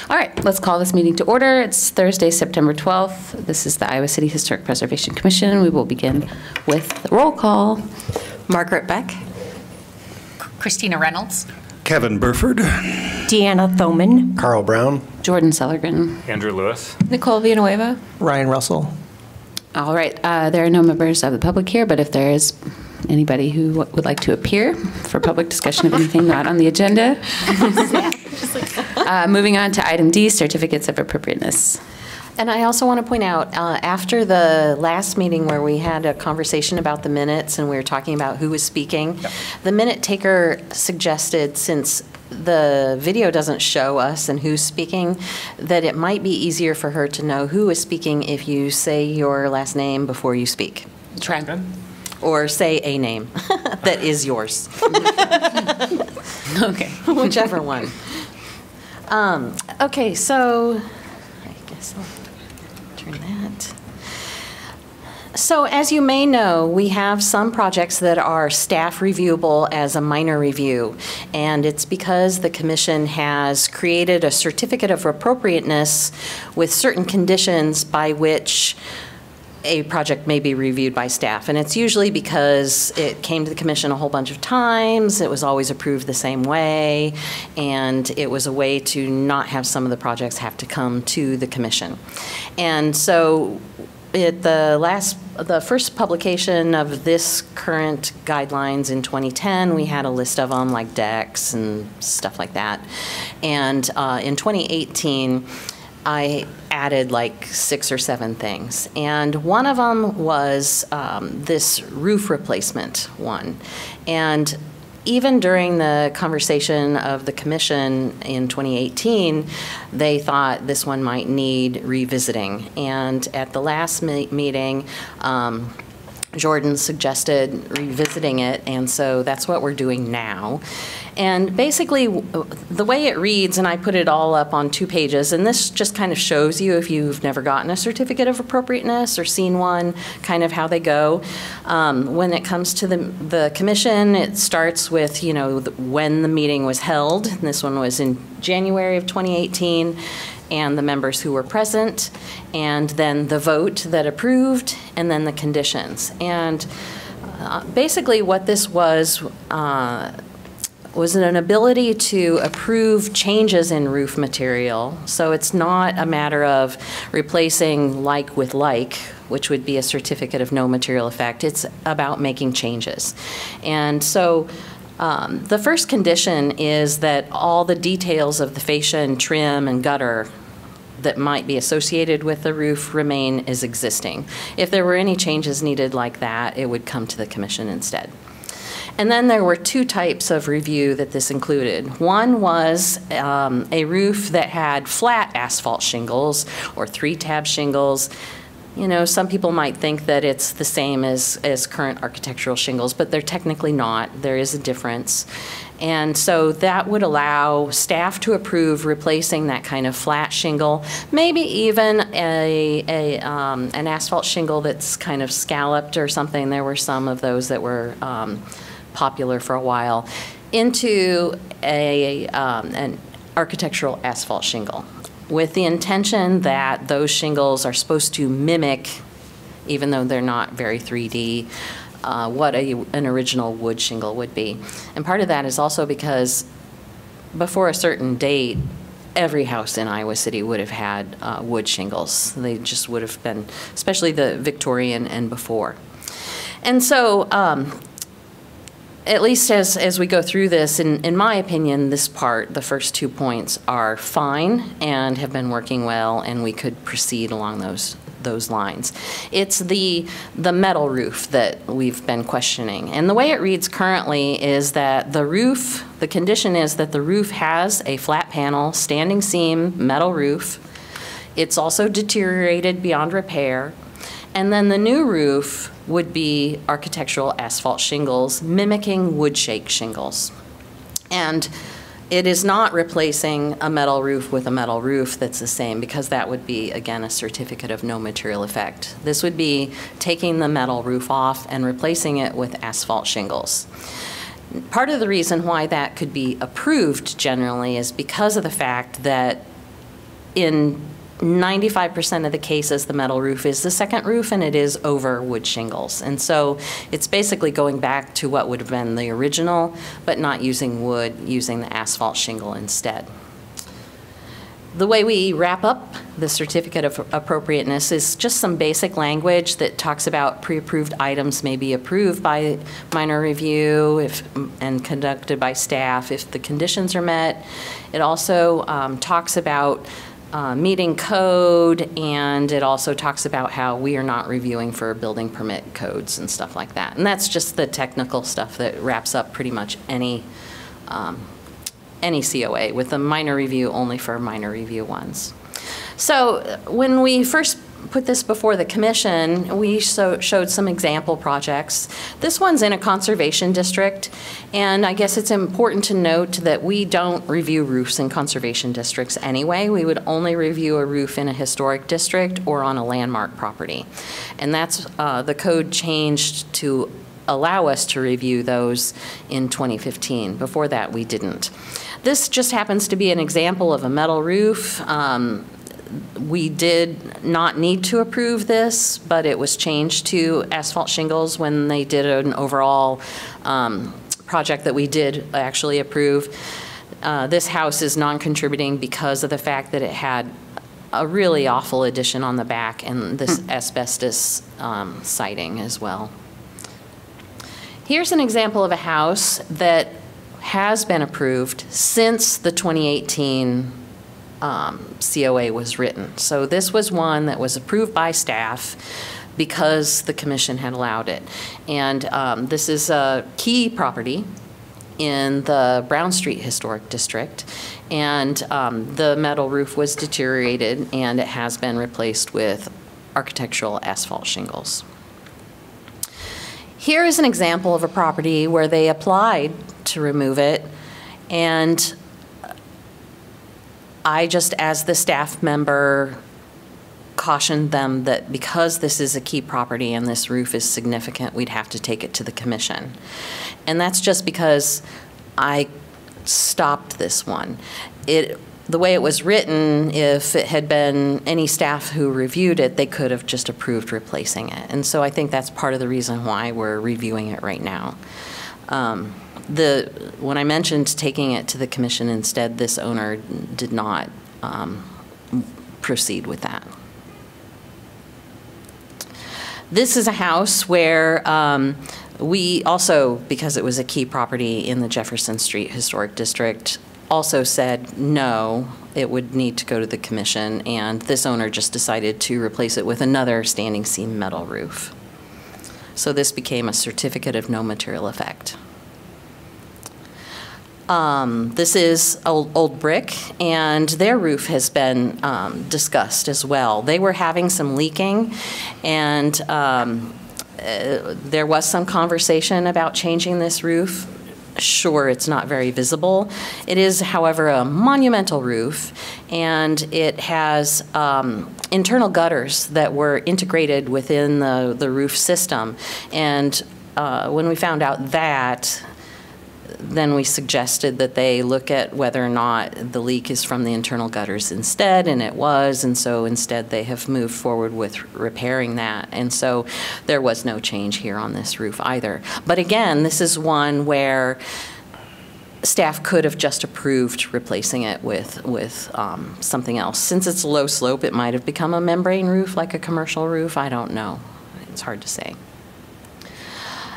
All right, let's call this meeting to order. It's Thursday, September 12th. This is the Iowa City Historic Preservation Commission. We will begin with the roll call. Margaret Beck. Christina Reynolds. Kevin Burford. Deanna Thoman. Carl Brown. Jordan Sellergren. Andrew Lewis. Nicole Villanueva. Ryan Russell. All right, there are no members of the public here, but if there is anybody who would like to appear for public discussion of anything not on the agenda. Moving on to item D, certificates of appropriateness. And I also want to point out, after the last meeting where we had a conversation about the minutes and we were talking about who was speaking, the minute taker suggested, since the video doesn't show us and who's speaking, that it might be easier for her to know who is speaking if you say your last name before you speak. Try. Or say a name that is yours. Okay. Whichever one. Okay, so I guess I'll turn that. So as you may know, we have some projects that are staff reviewable as a minor review, and it's because the commission has created a certificate of appropriateness with certain conditions by which a project may be reviewed by staff. And it's usually because it came to the commission a whole bunch of times, it was always approved the same way, and it was a way to not have some of the projects have to come to the commission. And so at the first publication of this current guidelines in 2010, we had a list of them like decks and stuff like that. And in 2018, I added like 6 or 7 things. And one of them was this roof replacement one. And even during the conversation of the commission in 2018, they thought this one might need revisiting. And at the last meeting, Jordan suggested revisiting it, and so that's what we're doing now. And basically, the way it reads, and I put it all up on 2 pages, and this just kind of shows you, if you've never gotten a certificate of appropriateness or seen one, kind of how they go. When it comes to the commission, it starts with, you know, when the meeting was held. And this one was in January of 2018. And the members who were present, and then the vote that approved, and then the conditions. And basically what this was an ability to approve changes in roof material. So it's not a matter of replacing like with like, which would be a certificate of no material effect. It's about making changes. And so the first condition is that all the details of the fascia and trim and gutter that might be associated with the roof remain as existing. If there were any changes needed like that, it would come to the commission instead. And then there were 2 types of review that this included. One was a roof that had flat asphalt shingles or 3-tab shingles. You know, some people might think that it's the same as current architectural shingles, but they're technically not. There is a difference. And so that would allow staff to approve replacing that kind of flat shingle, maybe even an asphalt shingle that's kind of scalloped or something. There were some of those that were popular for a while, into an architectural asphalt shingle, with the intention that those shingles are supposed to mimic, even though they're not very 3D, what an original wood shingle would be. And part of that is also because before a certain date, every house in Iowa City would have had wood shingles. They just would have been, especially the Victorian and before. And so, at least as we go through this, in my opinion, this part, the first 2 points, are fine and have been working well, and we could proceed along those lines. It's the metal roof that we've been questioning. And the way it reads currently is that the condition is that the roof has a flat panel, standing seam, metal roof. It's also deteriorated beyond repair. And then the new roof would be architectural asphalt shingles, mimicking wood shake shingles. And it is not replacing a metal roof with a metal roof that's the same, because that would be, again, a certificate of no material effect. This would be taking the metal roof off and replacing it with asphalt shingles. Part of the reason why that could be approved generally is because of the fact that in 95% of the cases, the metal roof is the second roof, and it is over wood shingles. And so it's basically going back to what would have been the original, but not using wood, using the asphalt shingle instead. The way we wrap up the certificate of appropriateness is just some basic language that talks about pre-approved items may be approved by minor review and conducted by staff if the conditions are met. It also talks about meeting code, and it also talks about how we are not reviewing for building permit codes and stuff like that. And that's just the technical stuff that wraps up pretty much any COA, with a minor review only for minor review ones. So when we first put this before the commission, we showed some example projects. This one's in a conservation district, and I guess it's important to note that we don't review roofs in conservation districts anyway. We would only review a roof in a historic district or on a landmark property. And that's the code changed to allow us to review those in 2015. Before that, we didn't. This just happens to be an example of a metal roof. We did not need to approve this, but it was changed to asphalt shingles when they did an overall project that we did actually approve. This house is non-contributing because of the fact that it had a really awful addition on the back and this asbestos siding as well. Here's an example of a house that has been approved since the 2018 COA was written. So this was one that was approved by staff because the commission had allowed it. And this is a key property in the Brown Street Historic District. And the metal roof was deteriorated, and it has been replaced with architectural asphalt shingles. Here is an example of a property where they applied to remove it, and I just, as the staff member, cautioned them that because this is a key property and this roof is significant, we'd have to take it to the commission. And that's just because I stopped this one. The way it was written, if it had been any staff who reviewed it, they could have just approved replacing it. And so I think that's part of the reason why we're reviewing it right now. When I mentioned taking it to the commission instead, this owner did not proceed with that. This is a house where we also, because it was a key property in the Jefferson Street Historic District, also said no, it would need to go to the commission, and this owner just decided to replace it with another standing seam metal roof. So this became a certificate of no material effect. This is Old Brick, and their roof has been discussed as well. They were having some leaking, and there was some conversation about changing this roof. Sure, it's not very visible. It is, however, a monumental roof, and it has internal gutters that were integrated within the roof system. And when we found out that, then we suggested that they look at whether or not the leak is from the internal gutters instead, and it was, and so instead they have moved forward with repairing that. And so there was no change here on this roof either. But again, this is one where staff could have just approved replacing it with something else. Since it's low slope, it might have become a membrane roof like a commercial roof. I don't know. It's hard to say.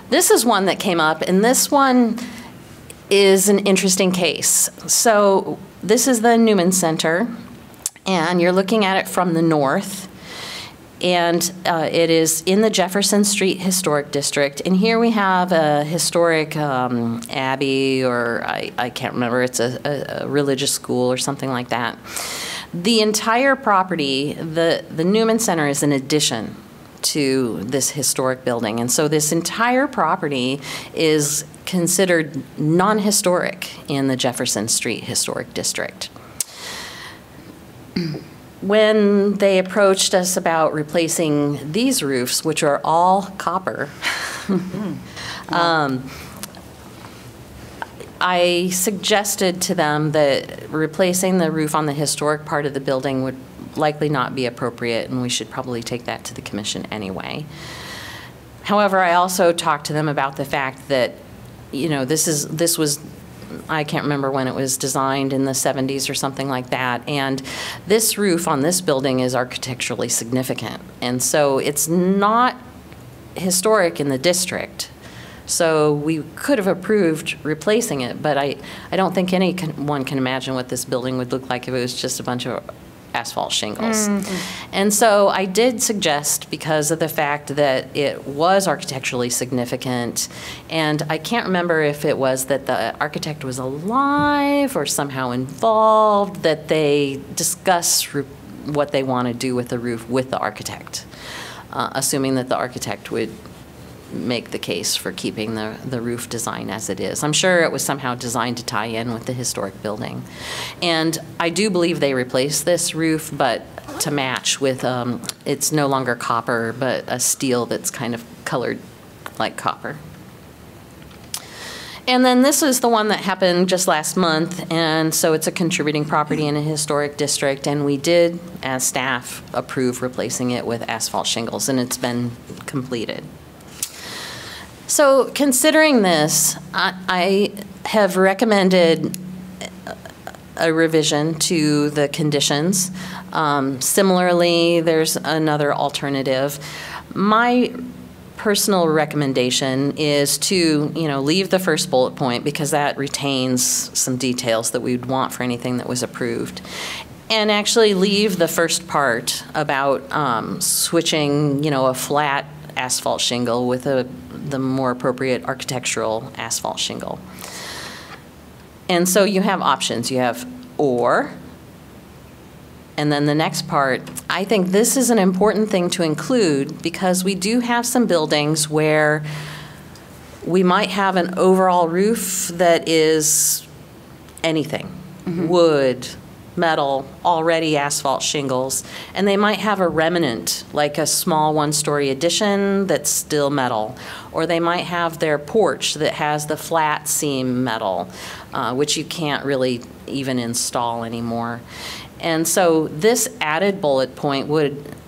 This is one that came up, and this one is an interesting case. So this is the Newman Center, and you're looking at it from the north, and it is in the Jefferson Street Historic District. And here we have a historic abbey, or I can't remember, it's a religious school or something like that. The entire property, the Newman Center, is an addition to this historic building. And so this entire property is considered non-historic in the Jefferson Street Historic District. When they approached us about replacing these roofs, which are all copper, I suggested to them that replacing the roof on the historic part of the building would likely not be appropriate, and we should probably take that to the commission anyway. However, I also talked to them about the fact that, you know, this was, I can't remember when it was designed, in the 70s or something like that, and this roof on this building is architecturally significant, and so it's not historic in the district. So we could have approved replacing it, but I don't think anyone can imagine what this building would look like if it was just a bunch of asphalt shingles. And so I did suggest, because of the fact that it was architecturally significant, and I can't remember if it was that the architect was alive or somehow involved, that they discuss what they want to do with the roof with the architect, assuming that the architect would make the case for keeping the roof design as it is. I'm sure it was somehow designed to tie in with the historic building. And I do believe they replaced this roof, but to match with, it's no longer copper, but a steel that's kind of colored like copper. And then this is the one that happened just last month, and so it's a contributing property in a historic district, and we did, as staff, approve replacing it with asphalt shingles, and it's been completed. So considering this, I have recommended a revision to the conditions. Similarly, there's another alternative. My personal recommendation is to, you know, leave the first bullet point, because that retains some details that we'd want for anything that was approved, and actually leave the first part about switching, you know, a flat asphalt shingle with the more appropriate architectural asphalt shingle. And so you have options. You have or, and then the next part, I think this is an important thing to include, because we do have some buildings where we might have an overall roof that is anything, wood, metal, already asphalt shingles, and they might have a remnant, like a small one-story addition that's still metal, or they might have their porch that has the flat seam metal, which you can't really even install anymore. And so this added bullet point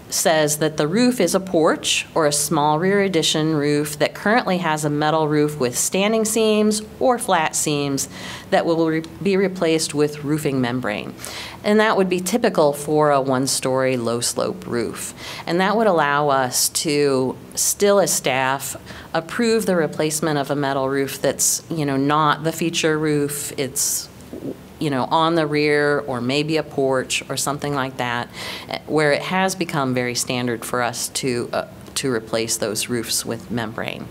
says that the roof is a porch or a small rear addition roof that currently has a metal roof with standing seams or flat seams that will be replaced with roofing membrane. And that would be typical for a one-story low-slope roof. And that would allow us to still, as staff, approve the replacement of a metal roof that's, you know, not the feature roof. It's, you know, on the rear, or maybe a porch or something like that, where it has become very standard for us to replace those roofs with membrane.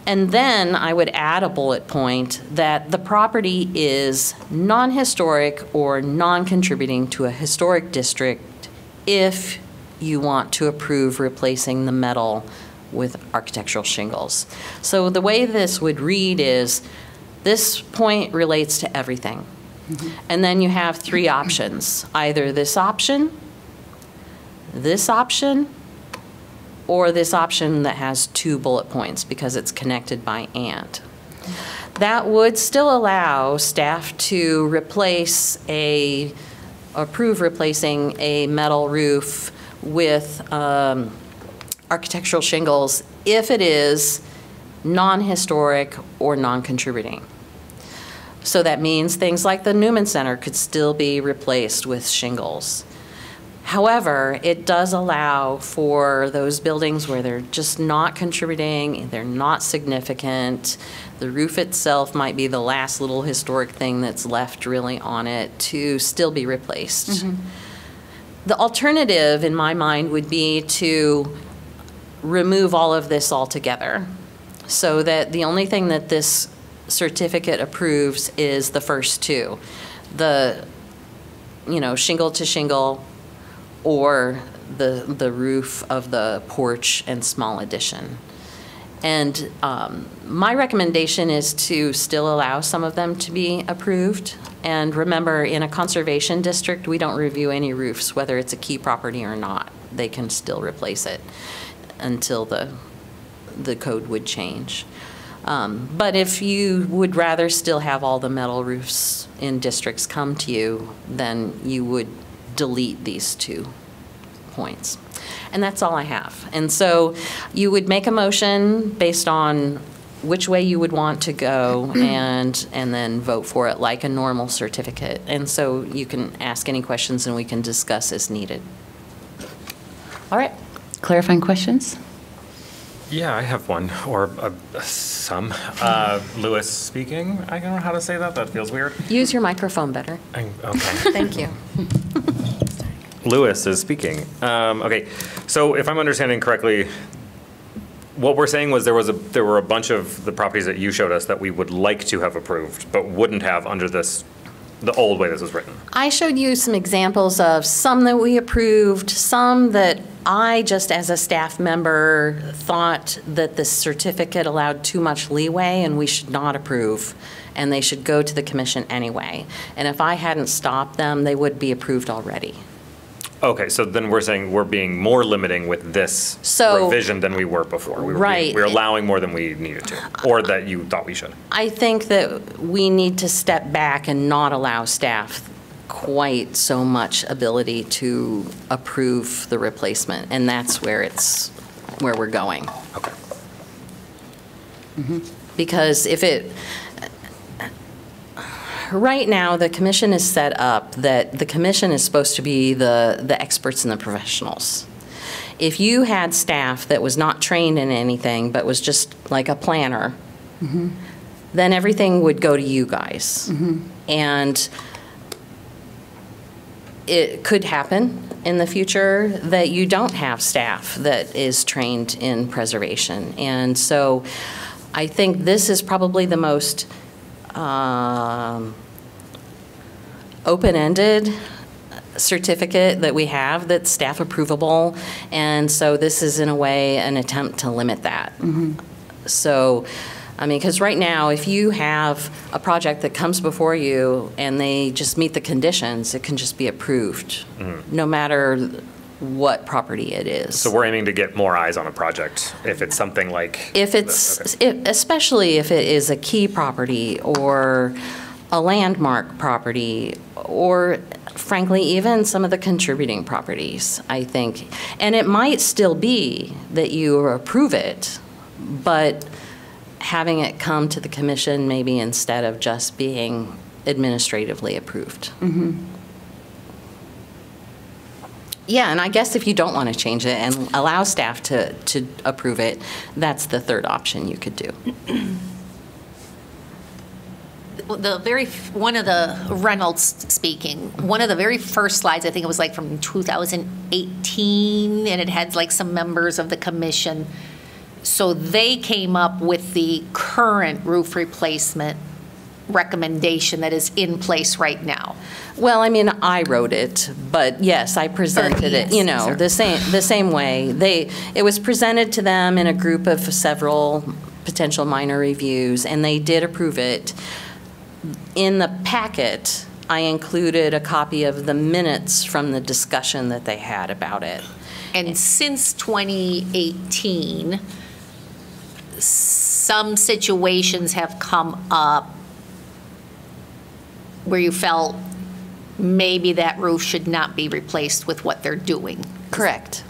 And then I would add a bullet point that the property is non-historic or non-contributing to a historic district if you want to approve replacing the metal with architectural shingles. So the way this would read is, this point relates to everything. And then you have three options, either this option, or this option that has two bullet points because it's connected by and. That would still allow staff to approve replacing a metal roof with architectural shingles if it is non-historic or non-contributing. So that means things like the Newman Center could still be replaced with shingles. However, it does allow for those buildings where they're just not contributing, they're not significant, the roof itself might be the last little historic thing that's left really on it, to still be replaced. The alternative, in my mind, would be to remove all of this altogether, so that the only thing that this certificate approves is the first two, the, you know, shingle to shingle, or the roof of the porch and small addition. And my recommendation is to still allow some of them to be approved. And remember, in a conservation district, we don't review any roofs, whether it's a key property or not. They can still replace it until the code would change. But if you would rather still have all the metal roofs in districts come to you, then you would delete these 2 points. And that's all I have. And so you would make a motion based on which way you would want to go and then vote for it like a normal certificate. And so you can ask any questions and we can discuss as needed. All right. Clarifying questions? Yeah, I have one, or some. Lewis speaking. I don't know how to say that. That feels weird. Use your microphone better. Okay. Thank you. Lewis is speaking. Okay, so if I'm understanding correctly, what we're saying was there were a bunch of the properties that you showed us that we would like to have approved, but wouldn't have under the old way this was written. I showed you some examples of some that we approved, some that I, just as a staff member, thought that the certificate allowed too much leeway and we should not approve, and they should go to the commission anyway. And if I hadn't stopped them, they would be approved already. Okay, so then we're saying we're being more limiting with this revision than we were before. We were allowing more than we needed to, or that you thought we should. I think that we need to step back and not allow staff quite so much ability to approve the replacement, and that's where we're going. Okay. Because right now, the commission is set up that the commission is supposed to be the experts and the professionals. If you had staff that was not trained in anything but was just like a planner, then everything would go to you guys. And it could happen in the future that you don't have staff that is trained in preservation. And so I think this is probably the most open-ended certificate that we have that's staff approvable. And so this is in a way an attempt to limit that. So, I mean, because right now, if you have a project that comes before you and they just meet the conditions, it can just be approved, no matter what property it is. So we're aiming to get more eyes on a project if it's something like if it's, especially if it is a key property or a landmark property, or frankly, even some of the contributing properties, I think. And it might still be that you approve it, but having it come to the commission maybe instead of just being administratively approved. Yeah, and I guess if you don't want to change it and allow staff to approve it, that's the third option you could do. One of the Reynolds speaking, one of the very first slides, I think it was like from 2018, and it had like some members of the commission. So they came up with the current roof replacement recommendation that is in place right now. Well, I mean, I wrote it, but yes, I presented it, you know, the same way. It was presented to them in a group of several potential minor reviews, and they did approve it. In the packet, I included a copy of the minutes from the discussion that they had about it. And since 2018, some situations have come up where you felt maybe that roof should not be replaced with what they're doing. Correct.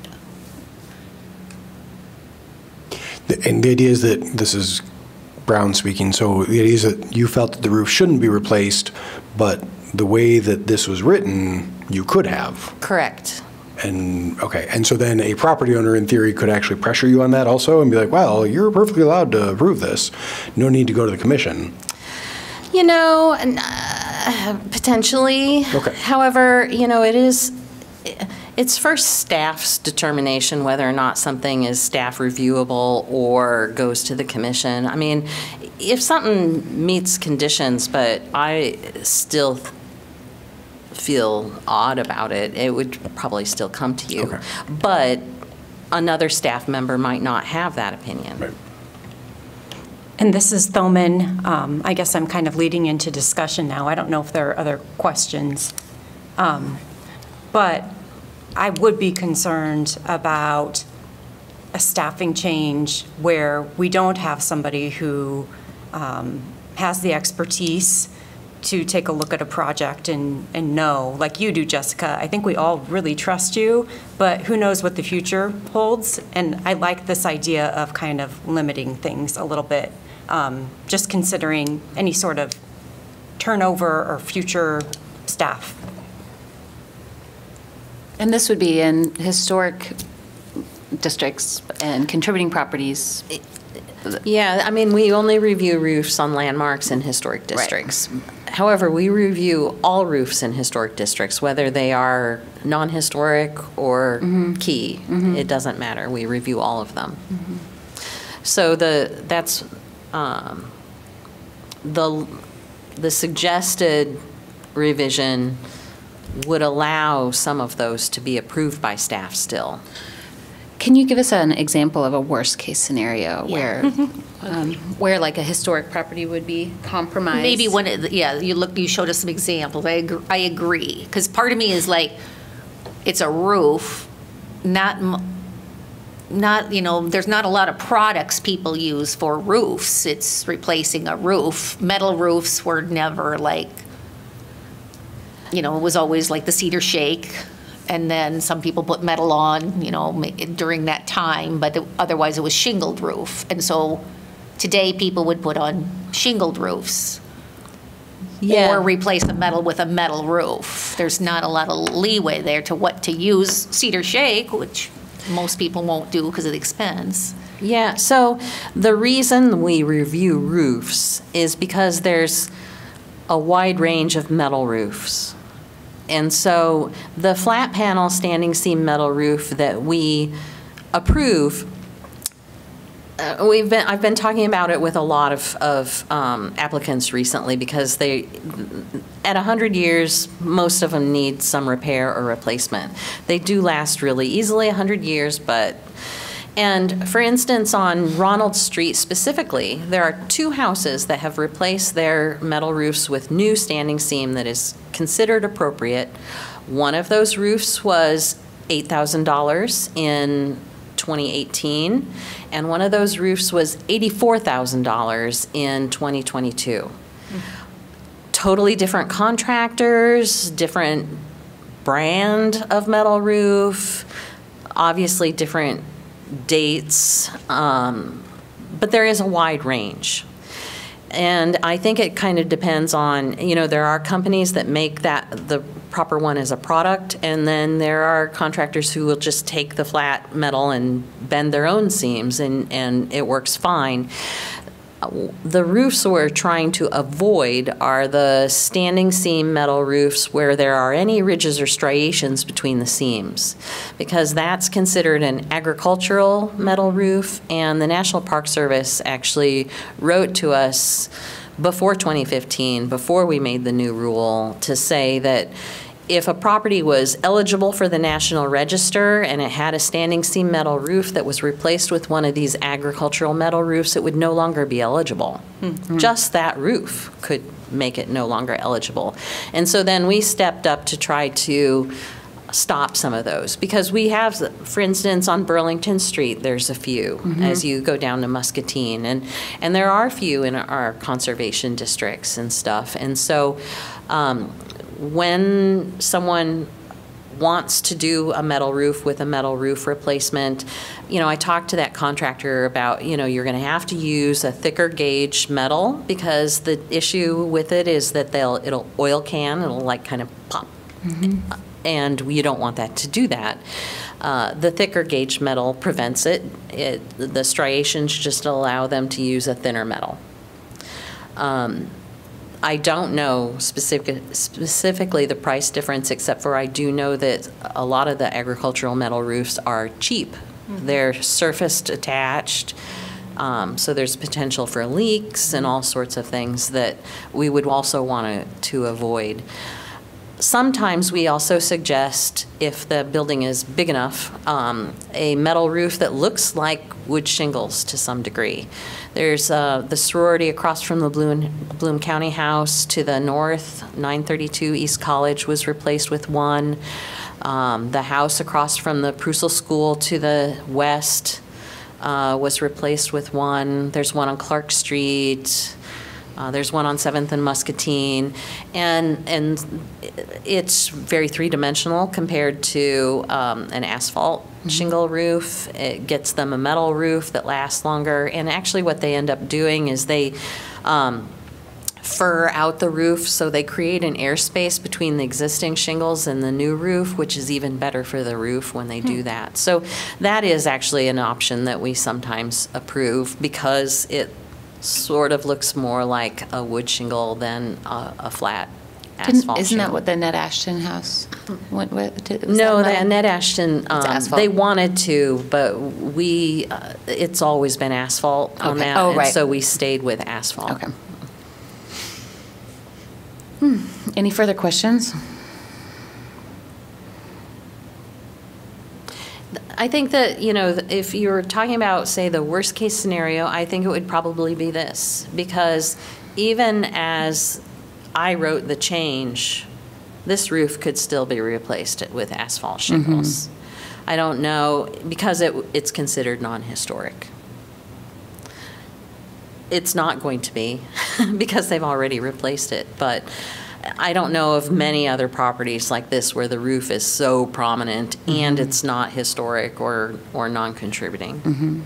And the idea is that, this is Brown speaking, so the idea is that you felt that the roof shouldn't be replaced, but the way that this was written, you could have. Correct. And, okay, and so then a property owner in theory could actually pressure you on that also and be like, well, you're perfectly allowed to approve this. No need to go to the commission. You know, potentially. Okay. However, you know, it's first staff's determination whether or not something is staff reviewable or goes to the commission. I mean, if something meets conditions, but I still feel odd about it, it would probably still come to you. Okay. But another staff member might not have that opinion. Right. And this is Thoman. I guess I'm kind of leading into discussion now. I don't know if there are other questions. But I would be concerned about a staffing change where we don't have somebody who has the expertise to take a look at a project and know, like you do, Jessica. I think we all really trust you, but who knows what the future holds? And I like this idea of kind of limiting things a little bit, just considering any sort of turnover or future staff. And this would be in historic districts and contributing properties. Yeah, I mean, we only review roofs on landmarks in historic districts. However, we review all roofs in historic districts, whether they are non-historic or key. It doesn't matter. We review all of them. So that's the suggested revision would allow some of those to be approved by staff still. Can you give us an example of a worst-case scenario where like a historic property would be compromised? Maybe one of the, you showed us some examples. I agree. Because part of me is like, it's a roof, not, there's not a lot of products people use for roofs. It's replacing a roof. Metal roofs were never like, it was always like the cedar shake. And then some people put metal on, during that time, but otherwise it was shingled roof. And so today people would put on shingled roofs. Yeah. Or replace the metal with a metal roof. There's not a lot of leeway there to what to use. Cedar shake, which most people won't do because of the expense. Yeah, so the reason we review roofs is because there's a wide range of metal roofs. And so the flat panel standing seam metal roof that we approve, I've been talking about it with a lot of applicants recently because at 100 years, most of them need some repair or replacement. They do last really easily 100 years, and for instance, on Ronald Street specifically, there are 2 houses that have replaced their metal roofs with new standing seam that is considered appropriate. One of those roofs was $8,000 in 2018, and one of those roofs was $84,000 in 2022. Totally different contractors, different brand of metal roof, obviously different dates, but there is a wide range. And I think it kind of depends on, there are companies that make the proper one as a product, and then there are contractors who will just take the flat metal and bend their own seams, and it works fine. The roofs we're trying to avoid are the standing seam metal roofs where there are any ridges or striations between the seams, because that's considered an agricultural metal roof, and the National Park Service actually wrote to us before 2015, before we made the new rule, to say that if a property was eligible for the National Register and it had a standing seam metal roof that was replaced with one of these agricultural metal roofs, it would no longer be eligible. Just that roof could make it no longer eligible. And so then we stepped up to try to stop some of those, because we have, for instance, on Burlington Street, there's a few as you go down to Muscatine, and there are a few in our conservation districts and stuff. And so when someone wants to do a metal roof with a metal roof replacement, I talked to that contractor about, you're going to have to use a thicker gauge metal, because the issue with it is that it'll oil can, it'll like kind of pop. And you don't want that to do that. The thicker gauge metal prevents it. The striations just allow them to use a thinner metal. I don't know specifically the price difference, except for I do know that a lot of the agricultural metal roofs are cheap. They're surfaced attached, so there's potential for leaks and all sorts of things that we would also want to avoid. Sometimes we also suggest, if the building is big enough, a metal roof that looks like wood shingles to some degree. There's the sorority across from the Bloom County House to the north, 932 East College, was replaced with one. The house across from the Prusel School to the west was replaced with one. There's one on Clark Street. There's one on 7th and Muscatine, and it's very three-dimensional compared to an asphalt shingle roof. It gets them a metal roof that lasts longer, and actually what they end up doing is they fur out the roof, so they create an airspace between the existing shingles and the new roof, which is even better for the roof when they do that. So that is actually an option that we sometimes approve because it sort of looks more like a wood shingle than a flat asphalt Isn't that shingle. what the Ned Ashton house? No, the Ned Ashton, asphalt? they wanted to, but we, it's always been asphalt on Okay. that. Oh, and right. so we stayed with asphalt. Okay. Any further questions? I think that, you know, if you're talking about, say, the worst-case scenario, I think it would probably be this. Because even as I wrote the change, this roof could still be replaced with asphalt shingles. I don't know, because it's considered non-historic. It's not going to be, because they've already replaced it. But I don't know of many other properties like this where the roof is so prominent and it's not historic or non-contributing.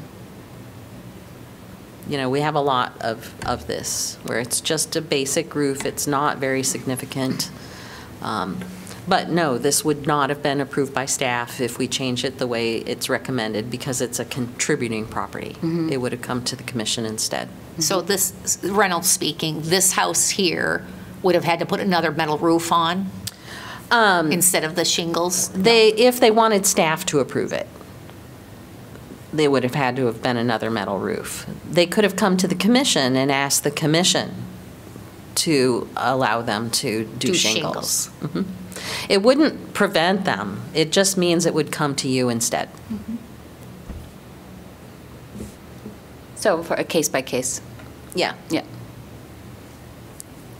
You know, we have a lot of this where it's just a basic roof. It's not very significant. But no, this would not have been approved by staff if we change it the way it's recommended because it's a contributing property. It would have come to the commission instead. So this, Reynolds speaking, this house here would have had to put another metal roof on instead of the shingles? If they wanted staff to approve it, they would have had to have been another metal roof. They could have come to the commission and asked the commission to allow them to do shingles. It wouldn't prevent them. It just means it would come to you instead. So for a case by case? Yeah. Yeah.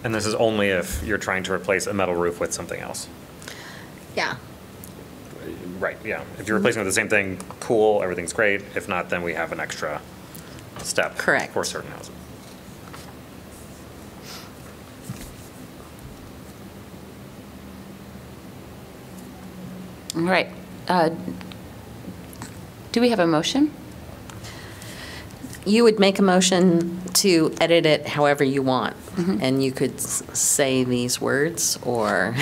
And this is only if you're trying to replace a metal roof with something else. Yeah. Right, yeah. If you're replacing with the same thing, cool, everything's great. If not, then we have an extra step. Correct. For certain houses. All right. Do we have a motion? You would make a motion to edit it however you want, and you could say these words or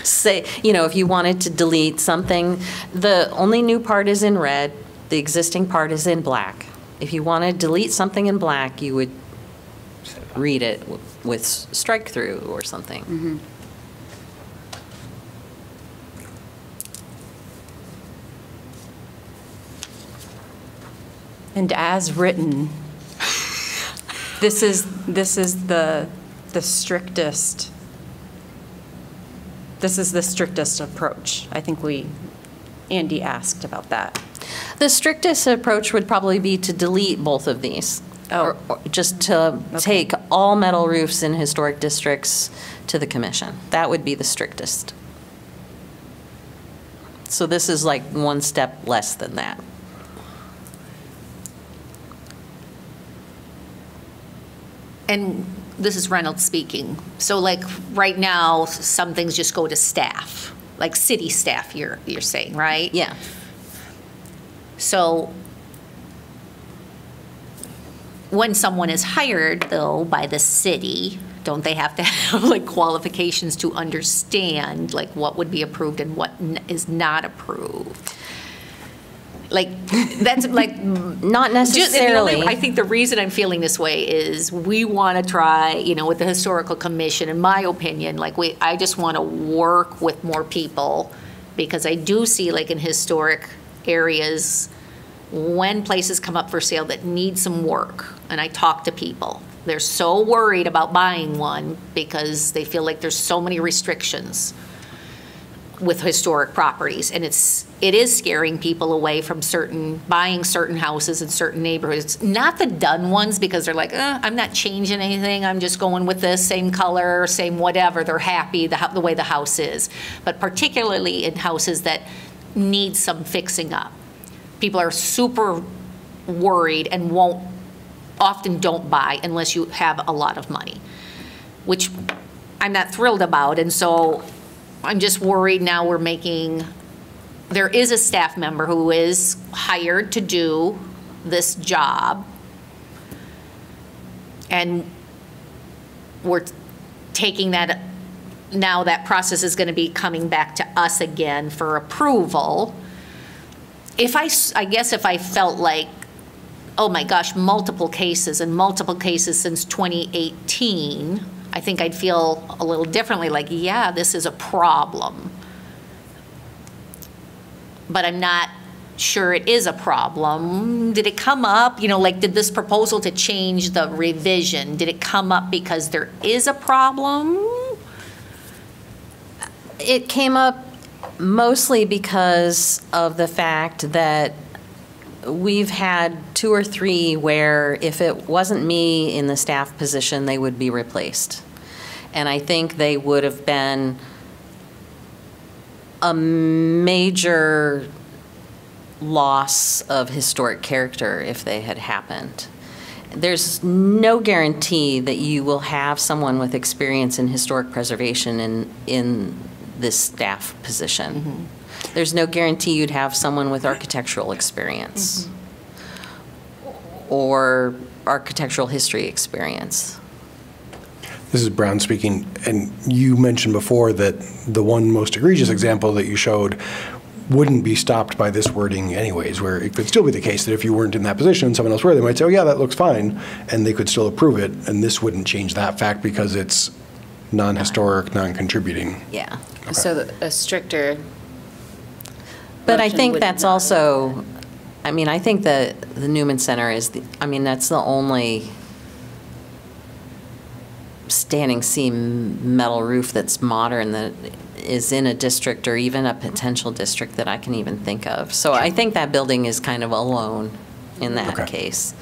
say, you know, if you wanted to delete something, the only new part is in red, the existing part is in black. If you want to delete something in black, you would read it with strike through or something. And as written, this is the strictest, this is the strictest approach. I think Andy asked about that. The strictest approach would probably be to delete both of these. Oh. Or just to take all metal roofs in historic districts to the commission. That would be the strictest. So this is like one step less than that. And this is Reynolds speaking. So like right now, some things just go to staff, like city staff, you're saying, right? Yeah. So when someone is hired, though, by the city, don't they have to have like qualifications to understand like what would be approved and what is not approved? Like, that's like. Not Just, necessarily. I think the reason I'm feeling this way is we want to try, you know, with the Historical Commission, in my opinion, like I just want to work with more people because I do see like in historic areas, when places come up for sale that need some work, and I talk to people, they're so worried about buying one because they feel like there's so many restrictions with historic properties, and it is scaring people away from buying certain houses in certain neighborhoods. Not the done ones, because they're like, I'm not changing anything, I'm just going with this same color, same whatever, they're happy the way the house is. But particularly in houses that need some fixing up. people are super worried and often don't buy unless you have a lot of money, which I'm not thrilled about. And so I'm just worried now there is a staff member who is hired to do this job. And we're taking that, now that process is going to be coming back to us again for approval. I guess if I felt like, oh my gosh, multiple cases since 2018, I think I'd feel a little differently, like, yeah, this is a problem. But I'm not sure it is a problem. Did it come up, like, did this proposal to change the revision, did it come up because there is a problem? It came up mostly because of the fact that we've had 2 or 3 where if it wasn't me in the staff position, they would be replaced. And I think they would have been a major loss of historic character if they had happened. There's no guarantee that you will have someone with experience in historic preservation in this staff position. Mm-hmm. There's no guarantee you'd have someone with architectural experience or architectural history experience. This is Brown speaking, and you mentioned before that the one most egregious example that you showed wouldn't be stopped by this wording anyways, where it could still be the case that if you weren't in that position, someone else were, they might say, oh yeah, that looks fine, and they could still approve it, and this wouldn't change that fact because it's non-historic, non-contributing. Yeah. Okay. So a stricter. But I motion think would that's not- also, I mean, I think that the Newman Center is, that's the only standing seam metal roof that's modern that is in a district or even a potential district that I can even think of. So I think that building is kind of alone in that Okay. case.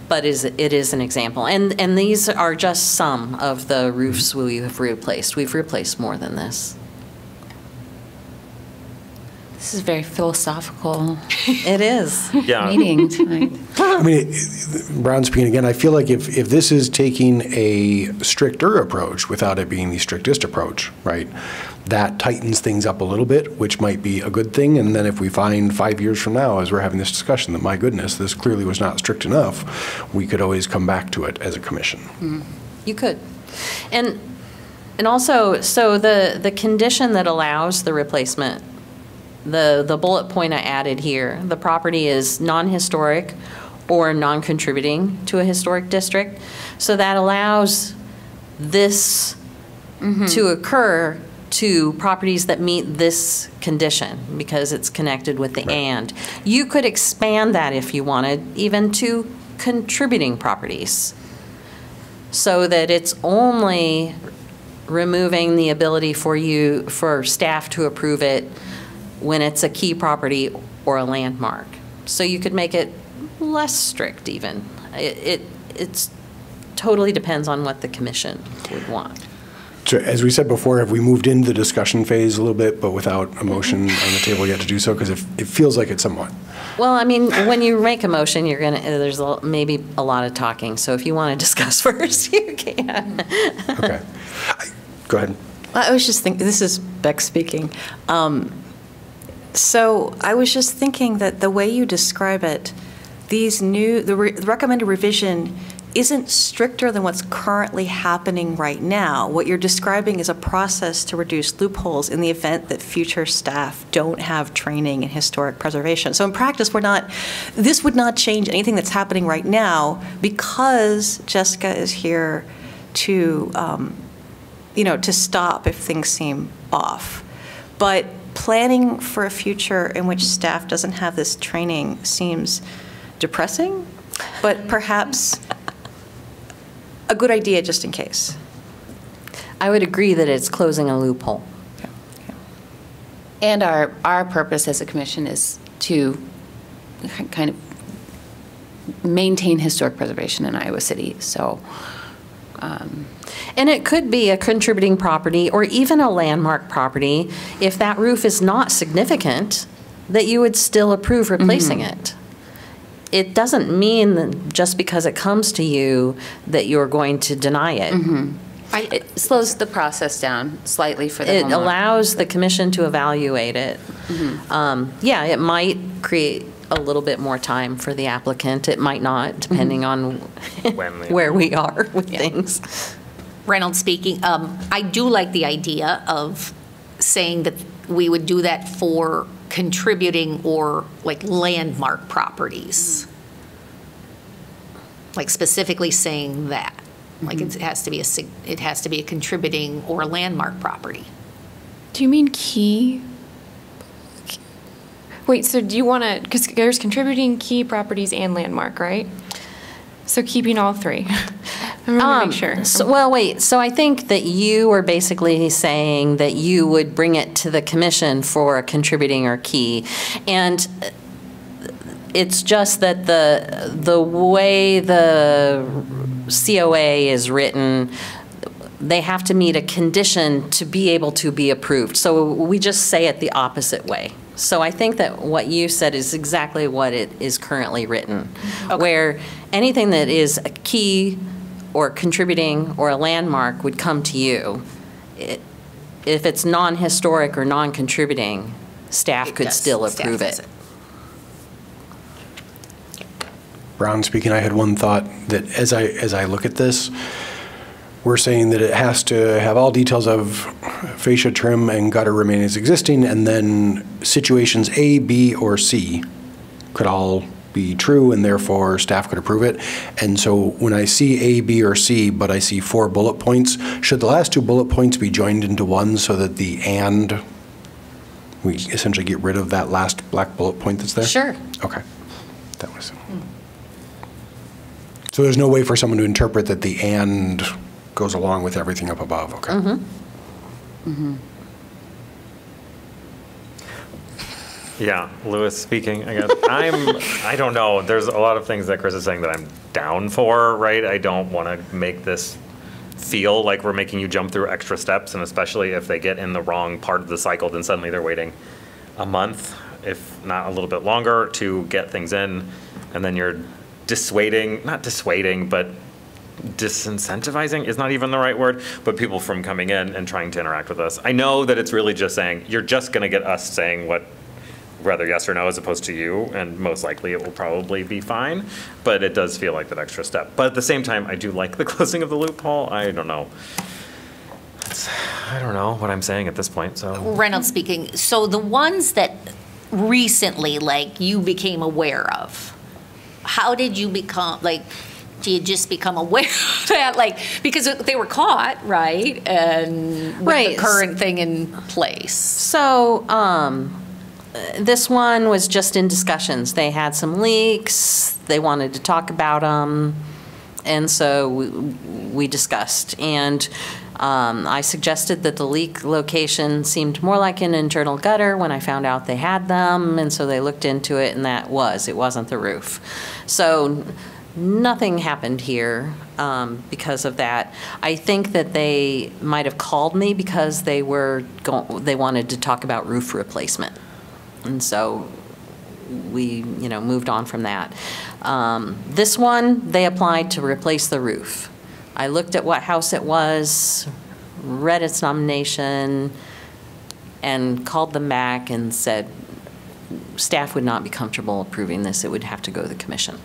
But it is an example. And these are just some of the roofs we have replaced. We've replaced more than this. This is very philosophical It is. Yeah. meeting tonight. I mean, Brown speaking again, I feel like if this is taking a stricter approach without it being the strictest approach, right, that tightens things up a little bit, which might be a good thing. And then if we find 5 years from now, as we're having this discussion, that, my goodness, this clearly was not strict enough, we could always come back to it as a commission. You could. And also, so the condition that allows the replacement, the bullet point I added here, the property is non-historic or non-contributing to a historic district. So that allows this to occur to properties that meet this condition because it's connected with the and. You could expand that if you wanted, even to contributing properties, so that it's only removing the ability for staff to approve it when it's a key property or a landmark. So you could make it less strict even. It's totally depends on what the commission would want. So as we said before, have we moved into the discussion phase a little bit, but without a motion on the table yet to do so? Because it feels like it's somewhat. Well, I mean, when you make a motion, there's maybe a lot of talking. So if you want to discuss first, you can. Okay. Go ahead. I was just thinking, this is Beck speaking. So I was just thinking that the way you describe it, the recommended revision isn't stricter than what's currently happening right now. What you're describing is a process to reduce loopholes in the event that future staff don't have training in historic preservation. So in practice, this would not change anything that's happening right now because Jessica is here to, to stop if things seem off. But planning for a future in which staff doesn't have this training seems depressing, but perhaps a good idea just in case. I would agree that it's closing a loophole. And our purpose as a commission is to kind of maintain historic preservation in Iowa City. So, and it could be a contributing property or even a landmark property. If that roof is not significant, that you would still approve replacing it. It doesn't mean that just because it comes to you that you're going to deny it. It slows the process down slightly for the It homeowner. allows the commission to evaluate it. Yeah, it might create a little bit more time for the applicant. It might not, depending on where we are with things. Reynolds speaking. I do like the idea of saying that we would do that for contributing or like landmark properties. Like specifically saying that. Like it has to be a contributing or landmark property. Do you mean key? Wait, so do you want to, because there's contributing, key, properties, and landmark, right? So keeping all three. I want to make sure. So I think that you were basically saying that you would bring it to the commission for a contributing or key. And it's just that the way the COA is written, they have to meet a condition to be able to be approved. So we just say it the opposite way. So I think that what you said is exactly what it is currently written, where anything that is a key or contributing or a landmark would come to you. If it's non-historic or non-contributing, staff could still approve it. Brown speaking, I had one thought that as I look at this, we're saying that it has to have all details of fascia trim and gutter remain as existing, and then situations A, B, or C could all be true, and therefore staff could approve it. And so when I see A, B, or C, but I see 4 bullet points, should the last 2 bullet points be joined into one so that the and, we essentially get rid of that last black bullet point that's there? Sure. Okay. That was. So there's no way for someone to interpret that the and goes along with everything up above, okay? Yeah, Lewis speaking, I guess. I don't know, there's a lot of things that Chris is saying that I'm down for, right? I don't want to make this feel like we're making you jump through extra steps, and especially if they get in the wrong part of the cycle, then suddenly they're waiting a month, if not a little bit longer, to get things in, and then you're not dissuading, but disincentivizing is not even the right word, but people from coming in and trying to interact with us. I know that it's really just saying, you're just going to get us saying what, rather yes or no as opposed to you, and most likely it will probably be fine, but it does feel like that extra step. But at the same time, I do like the closing of the loophole. I don't know. I don't know what I'm saying at this point, so. Reynolds speaking. So the ones that recently, like, you became aware of, how did you become, like, do you just become aware of that? Like, because they were caught, right? And with the current thing in place. So this one was just in discussions. They had some leaks. They wanted to talk about them. And so we discussed. And I suggested that the leak location seemed more like an internal gutter when I found out they had them. And so they looked into it, and it wasn't the roof. So nothing happened here because of that. I think that they might have called me because they wanted to talk about roof replacement. And so we, moved on from that. This one, they applied to replace the roof. I looked at what house it was, read its nomination, and called them back and said staff would not be comfortable approving this. It would have to go to the commission.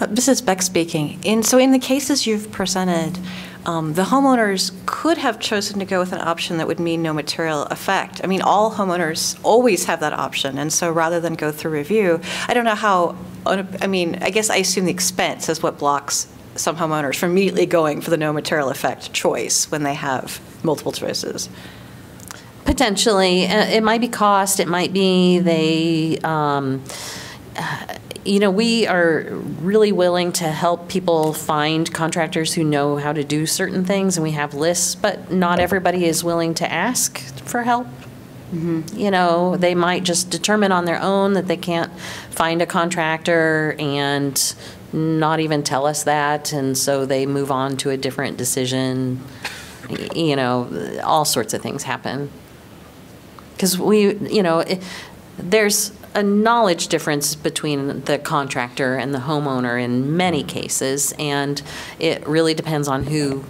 This is Beck speaking. So in the cases you've presented, the homeowners could have chosen to go with an option that would mean no material effect. I mean, all homeowners always have that option, and so rather than go through review, I don't know how, I guess I assume the expense is what blocks some homeowners from immediately going for the no material effect choice when they have multiple choices. Potentially. It might be cost, it might be they, we are really willing to help people find contractors who know how to do certain things, and we have lists, but not everybody is willing to ask for help. They might just determine on their own that they can't find a contractor and not even tell us that, and so they move on to a different decision. All sorts of things happen. Because there's a knowledge difference between the contractor and the homeowner in many cases, and it really depends on who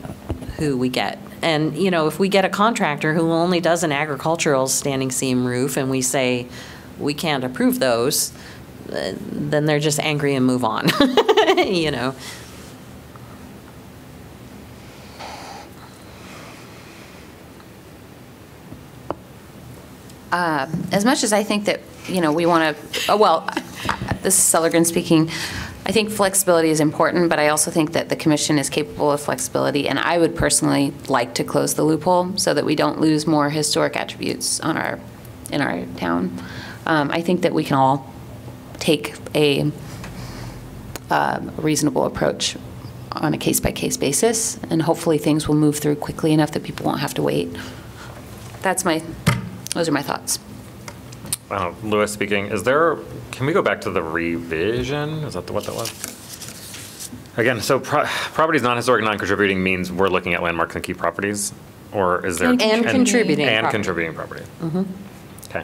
we get. And, if we get a contractor who only does an agricultural standing seam roof and we say we can't approve those, then they're just angry and move on, As much as I think that, we want to, this is Sellergren speaking, I think flexibility is important, but I also think that the commission is capable of flexibility, and I would personally like to close the loophole so that we don't lose more historic attributes in our town. I think that we can all take a reasonable approach on a case-by-case basis, and hopefully things will move through quickly enough that people won't have to wait. Those are my thoughts. Louis speaking. Can we go back to the revision? Is that what that was? Again, so properties non-historic, non-contributing means we're looking at landmarks and key properties? Or is there? And contributing. And property. contributing property. Mm-hmm. Okay.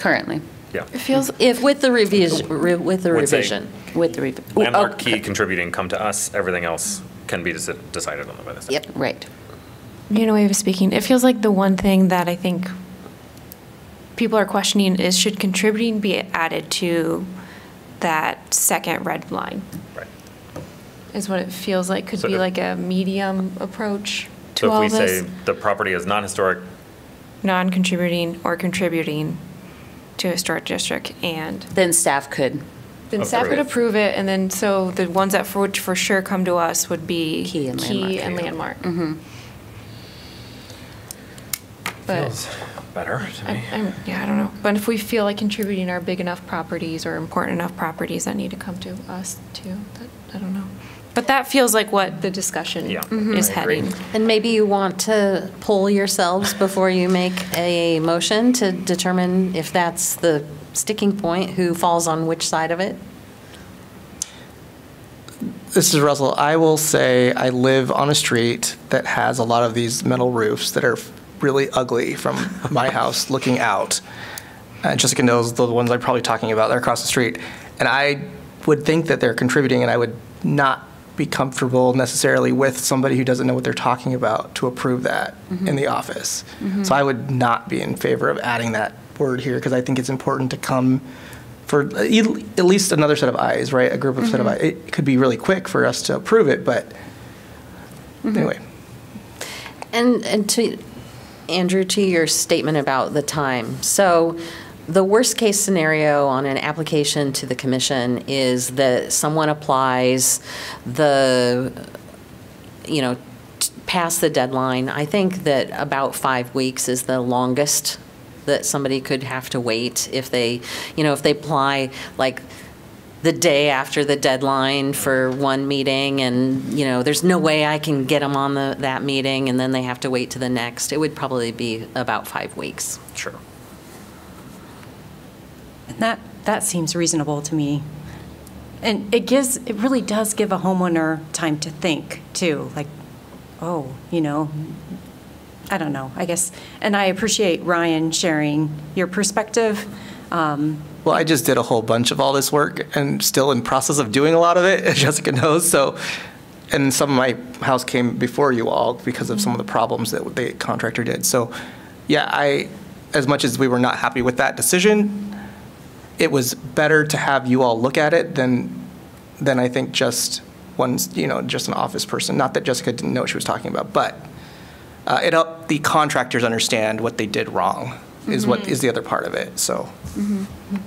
Currently. Yeah. It feels, With the revision. With the Landmark, key, contributing come to us, everything else can be decided on by the state. Yep. Right. way of speaking, it feels like the one thing that I think people are questioning is, should contributing be added to that second red line? Right. Is what it feels like. Could So be if- like a medium approach to So all if we this. say the property is non-historic, Non-contributing or contributing to a historic district, and Then staff could. then staff could Approve. approve it, and then so the ones that for sure come to us would be Key and landmark. landmark. But feels better to me. I don't know. But if we feel like contributing are big enough properties or important enough properties that need to come to us too, I don't know. But that feels like what the discussion Yeah, is I agree. heading. And maybe you want to poll yourselves before you make a motion to determine if that's the sticking point, who falls on which side of it? This is Russell. I will say I live on a street that has a lot of these metal roofs that are really ugly from my house looking out. Jessica knows the ones I'm probably talking about. They're across the street. And I would think that they're contributing, and I would not be comfortable necessarily with somebody who doesn't know what they're talking about to approve that in the office. So I would not be in favor of adding that word here, because I think it's important to come for at least another set of eyes, right? A group of set of eyes. It could be really quick for us to approve it, but anyway. And to, Andrew, to your statement about the time. So the worst case scenario on an application to the commission is that someone applies past the deadline. I think that about 5 weeks is the longest that somebody could have to wait if they apply like the day after the deadline for one meeting, and there's no way I can get them on that meeting, and then they have to wait to the next. It would probably be about 5 weeks. Sure. And that seems reasonable to me. And it really does give a homeowner time to think too, like, oh, I don't know, I guess. And I appreciate Ryan sharing your perspective. Well, I just did a whole bunch of all this work and still in process of doing a lot of it, as Jessica knows. So, and some of my house came before you all because of some of the problems that the contractor did. So, yeah, as much as we were not happy with that decision, it was better to have you all look at it than I think just just an office person. Not that Jessica didn't know what she was talking about, but it helped the contractors understand what they did wrong is what is the other part of it. So.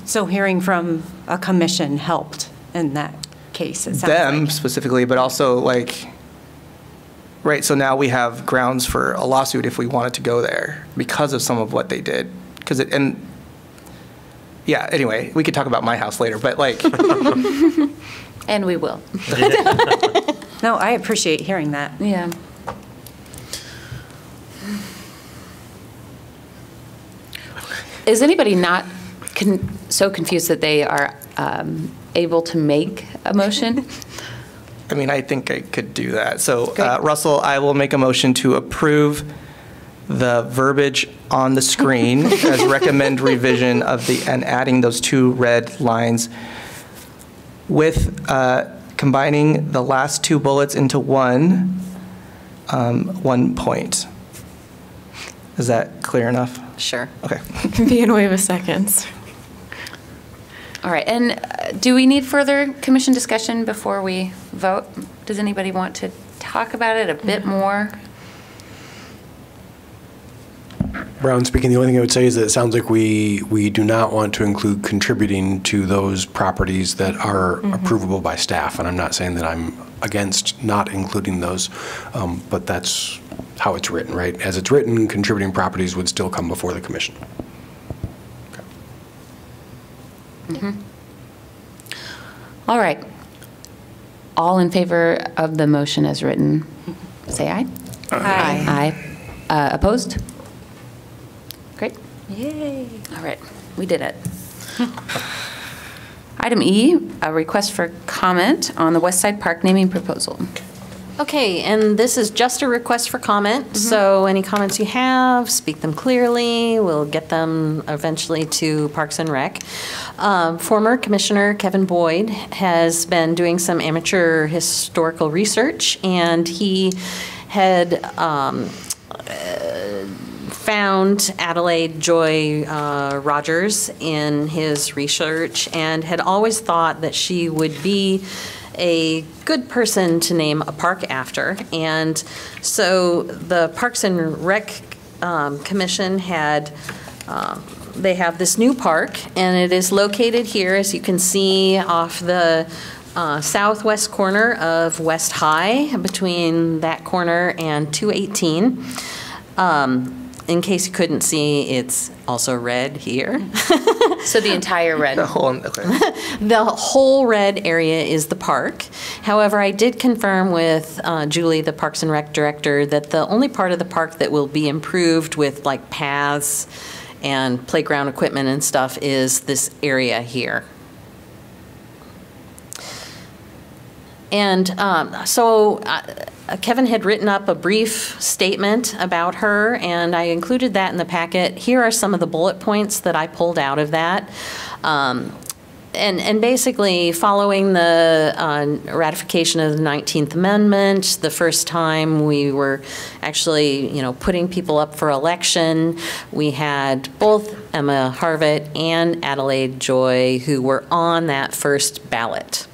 So hearing from a commission helped in that case, it sounds Them like. specifically, but also right, so now we have grounds for a lawsuit if we wanted to go there because of some of what they did. Anyway, we could talk about my house later, but And we will. No, I appreciate hearing that. Yeah. Is anybody not so confused that they are able to make a motion? I mean, I think I could do that. So, Russell, I will make a motion to approve the verbiage on the screen as recommend revision of and adding those 2 red lines with combining the last 2 bullets into one point. Is that clear enough? Sure. Okay. Villanueva seconds. All right, and do we need further commission discussion before we vote? Does anybody want to talk about it a bit more? Brown speaking, the only thing I would say is that it sounds like we do not want to include contributing to those properties that are approvable by staff. And I'm not saying that I'm against not including those, but that's how it's written, right? As it's written, contributing properties would still come before the commission. All right. All in favor of the motion as written, say aye. Aye. Aye. Opposed? Great. Yay. All right, we did it. Item E, a request for comment on the West Side Park naming proposal. Okay, and this is just a request for comment, so any comments you have, speak them clearly. We'll get them eventually to Parks and Rec. Former Commissioner Kevin Boyd has been doing some amateur historical research, and he had found Adelaide Joy Rogers in his research and had always thought that she would be a good person to name a park after. And so the Parks and Rec Commission had, they have this new park, and it is located here, as you can see, off the southwest corner of West High, between that corner and 218. In case you couldn't see, it's also red here. So the entire red. The whole, okay. The whole red area is the park. However, I did confirm with Julie, the Parks and Rec director, that the only part of the park that will be improved with like paths and playground equipment and stuff is this area here. And so Kevin had written up a brief statement about her, and I included that in the packet. Here are some of the bullet points that I pulled out of that. And basically, following the ratification of the 19th Amendment, the first time we were actually, putting people up for election, we had both Emma Harvett and Adelaide Joy who were on that first ballot.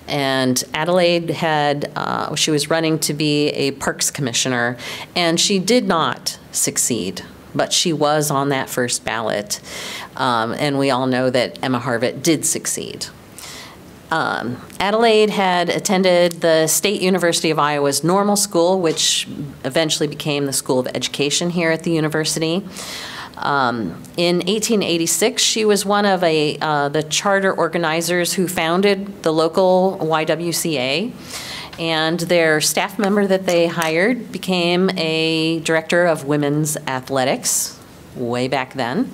And Adelaide had, she was running to be a Parks Commissioner, and she did not succeed, but she was on that first ballot. And we all know that Emma Harvett did succeed. Adelaide had attended the State University of Iowa's Normal School, which eventually became the School of Education here at the university. In 1886, she was one of the charter organizers who founded the local YWCA, and their staff member that they hired became a director of women's athletics way back then.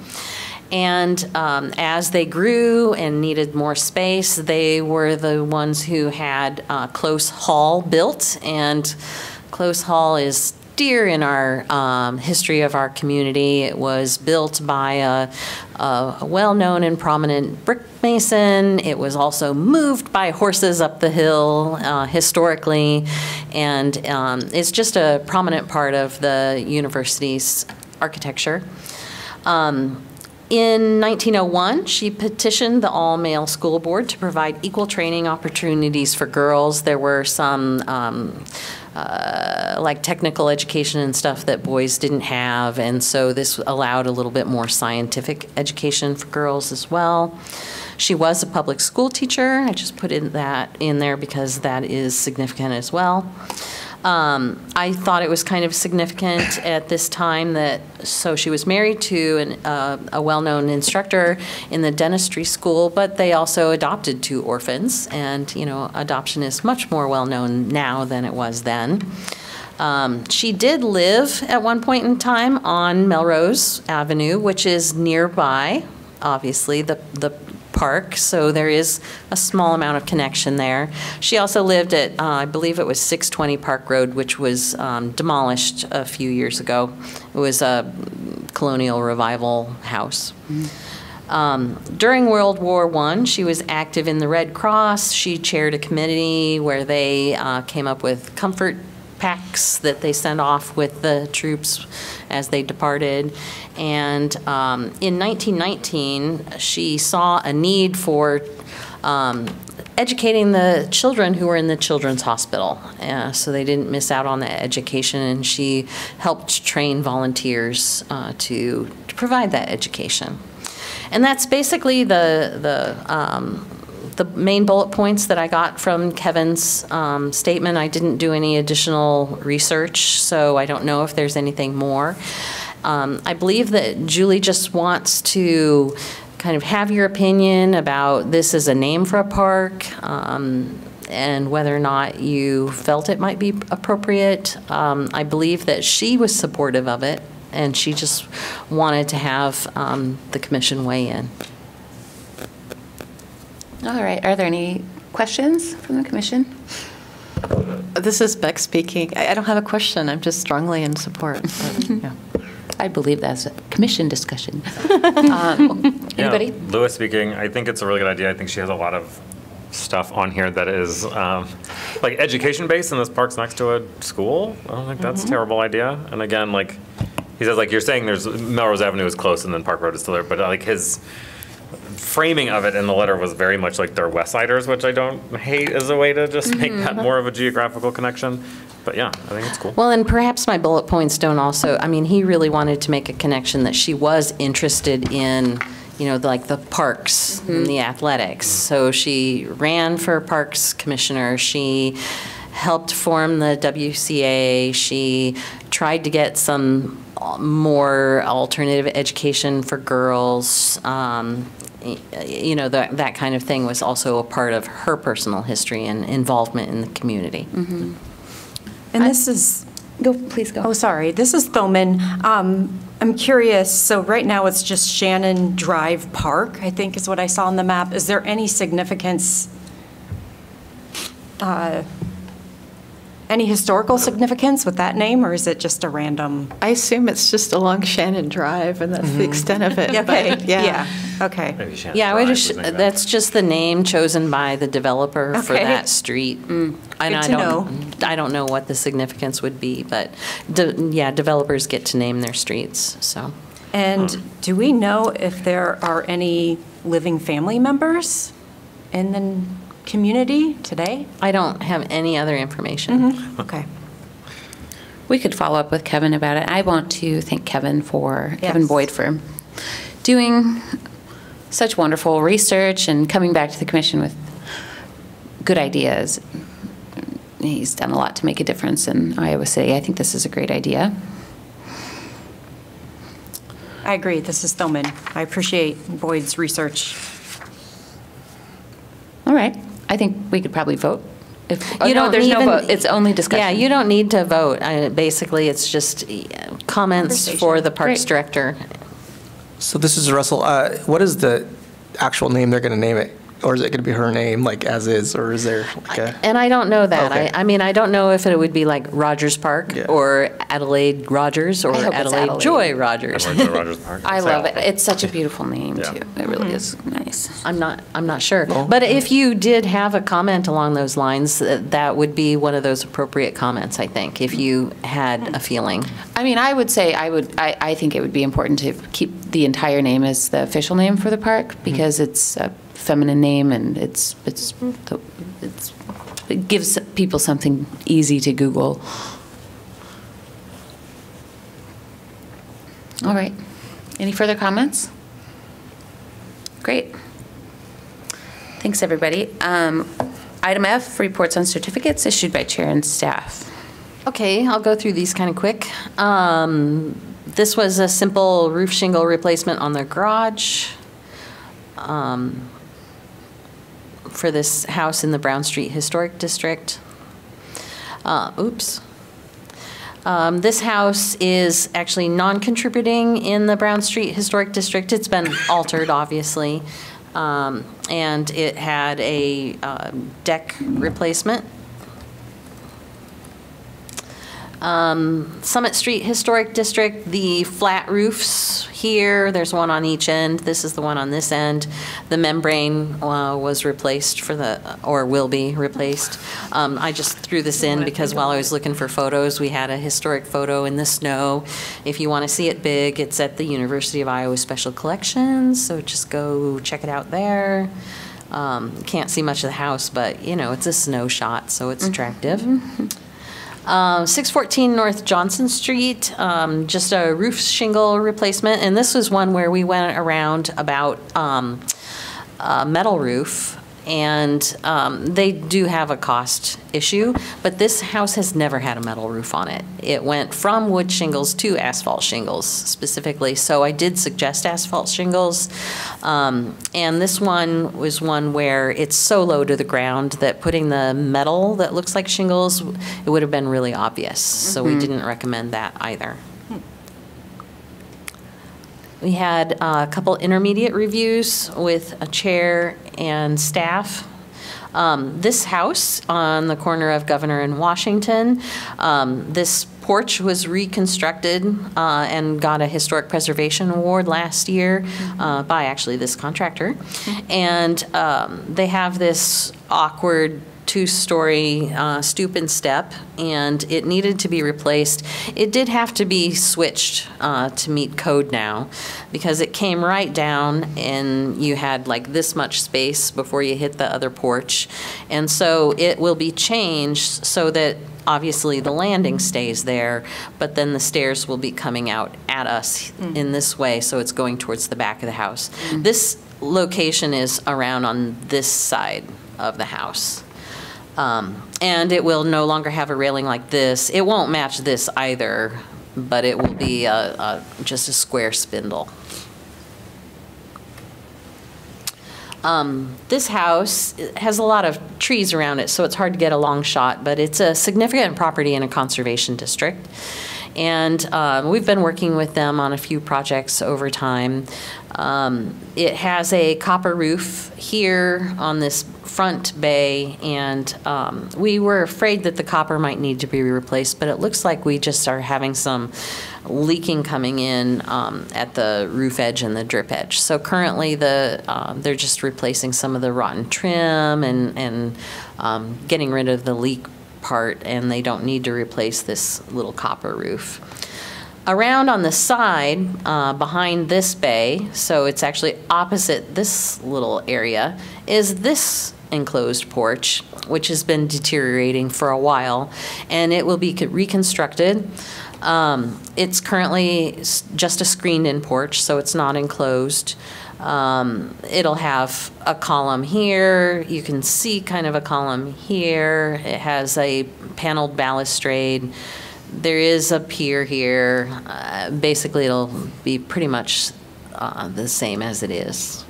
And as they grew and needed more space, they were the ones who had Close Hall built, and Close Hall is dear in our history of our community. It was built by a well-known and prominent brick mason. It was also moved by horses up the hill historically, and it's just a prominent part of the university's architecture. In 1901, she petitioned the all-male school board to provide equal training opportunities for girls. There were some like technical education and stuff that boys didn't have, and so this allowed a little bit more scientific education for girls as well. She was a public school teacher. I just put that in there because that is significant as well. I thought it was kind of significant at this time that, so she was married to a well-known instructor in the dentistry school, but they also adopted 2 orphans, and, adoption is much more well-known now than it was then. She did live at one point in time on Melrose Avenue, which is nearby, obviously, the park, so there is a small amount of connection there. She also lived at, I believe it was 620 Park Road, which was demolished a few years ago. It was a colonial revival house. During World War I, she was active in the Red Cross. She chaired a committee where they came up with comfort packs that they sent off with the troops as they departed. And in 1919, she saw a need for educating the children who were in the children's hospital, so they didn't miss out on the education, and she helped train volunteers to provide that education. And that's basically the main bullet points that I got from Kevin's statement. I didn't do any additional research, so I don't know if there's anything more. I believe that Julie just wants to kind of have your opinion about this as a name for a park, and whether or not you felt it might be appropriate. I believe that she was supportive of it, and she just wanted to have the commission weigh in. All right, are there any questions from the commission? This is Beck speaking. I don't have a question. I'm just strongly in support. Yeah. I believe that's a commission discussion. Anybody? Yeah, Lewis speaking. I think it's a really good idea. I think she has a lot of stuff on here that is like education-based, and this park's next to a school. I don't think that's a terrible idea. And again, like he says, like you're saying, there's Melrose Avenue is close, and then Park Road is still there. But like his framing of it in the letter was very much like they're West Siders, which I don't hate as a way to just make that more of a geographical connection. But yeah, I think it's cool. Well, and perhaps my bullet points don't also, I mean, he really wanted to make a connection that she was interested in, you know, like the parks and the athletics. So she ran for parks commissioner. She helped form the WCA. She tried to get some more alternative education for girls. You know, that kind of thing was also a part of her personal history and involvement in the community. And this is, Please go. oh, sorry, this is Thoman. I'm curious, so right now it's just Shannon Drive Park, I think is what I saw on the map. Is there any significance, any historical significance with that name, or is it just a random? I assume it's just along Shannon Drive, and that's the extent of it. Okay, but, yeah, okay. Maybe Shannon Yeah, Drive was named that. that's just the name chosen by the developer for Okay. that street. And Good to know. I don't know what the significance would be, but yeah, developers get to name their streets, so. And do we know if there are any living family members in the community today? I don't have any other information. Okay. We could follow up with Kevin about it. I want to thank Kevin Boyd for doing such wonderful research and coming back to the commission with good ideas. He's done a lot to make a difference in Iowa City. I think this is a great idea. I agree. This is Thoman. I appreciate Boyd's research. All right. I think we could probably vote. There's no even- vote. It's only discussion. Yeah, you don't need to vote. Basically, it's just comments for the Parks Great. Director. So this is Russell. What is the actual name they're going to name it? Or is it going to be her name, like as is, or is there like a? And I don't know that. Okay. I mean, I don't know if it would be like Rogers Park Yeah. or Adelaide Rogers or I hope it's Adelaide Adelaide. Joy Rogers. Edward J. Rogers Park. I love it. South. It's such a beautiful name, Yeah. too. It really is nice. I'm not sure. But if you did have a comment along those lines, that would be one of those appropriate comments, I think, if you had a feeling. I mean, I would say I think it would be important to keep the entire name as the official name for the park because it's a feminine name and it gives people something easy to Google. All right. Any further comments? Great. Thanks, everybody. Item F, reports on certificates issued by chair and staff. Okay, I'll go through these kind of quick. This was a simple roof shingle replacement on the garage for this house in the Brown Street Historic District. This house is actually non-contributing in the Brown Street Historic District. It's been altered, obviously. And it had a deck replacement. Summit Street Historic District, the flat roofs here, there's one on each end. This is the one on this end. The membrane was replaced or will be replaced. I just threw this in because while I was looking for photos, we had a historic photo in the snow. If you want to see it big, it's at the University of Iowa Special Collections, so just go check it out there. Can't see much of the house, but you know, it's a snow shot, so it's attractive. 614 North Johnson Street, just a roof shingle replacement. And this was one where we went around about a metal roof. And they do have a cost issue, but this house has never had a metal roof on it. It went from wood shingles to asphalt shingles specifically. So I did suggest asphalt shingles. And this one was one where it's so low to the ground that putting the metal that looks like shingles, it would have been really obvious. So we didn't recommend that either. We had a couple intermediate reviews with a chair and staff. This house on the corner of Governor and Washington, this porch was reconstructed and got a Historic Preservation Award last year by actually this contractor. And they have this awkward two-story stoop and step, and it needed to be replaced. It did have to be switched to meet code now, because it came right down and you had like this much space before you hit the other porch. And so it will be changed so that obviously the landing stays there, but then the stairs will be coming out at us in this way, so it's going towards the back of the house. This location is around on this side of the house. And it will no longer have a railing like this. It won't match this either, but it will be just a square spindle. This house has a lot of trees around it, so it's hard to get a long shot, but it's a significant property in a conservation district. And we've been working with them on a few projects over time. It has a copper roof here on this front bay, and we were afraid that the copper might need to be replaced, but it looks like we just are having some leaking coming in at the roof edge and the drip edge. So currently they're just replacing some of the rotten trim and getting rid of the leak part, and they don't need to replace this little copper roof. Around on the side, behind this bay, so it's actually opposite this little area, is this enclosed porch, which has been deteriorating for a while, and it will be reconstructed. It's currently just a screened-in porch, so it's not enclosed. It'll have a column here. You can see kind of a column here. It has a paneled balustrade. There is a pier here. Basically, it'll be pretty much the same as it is.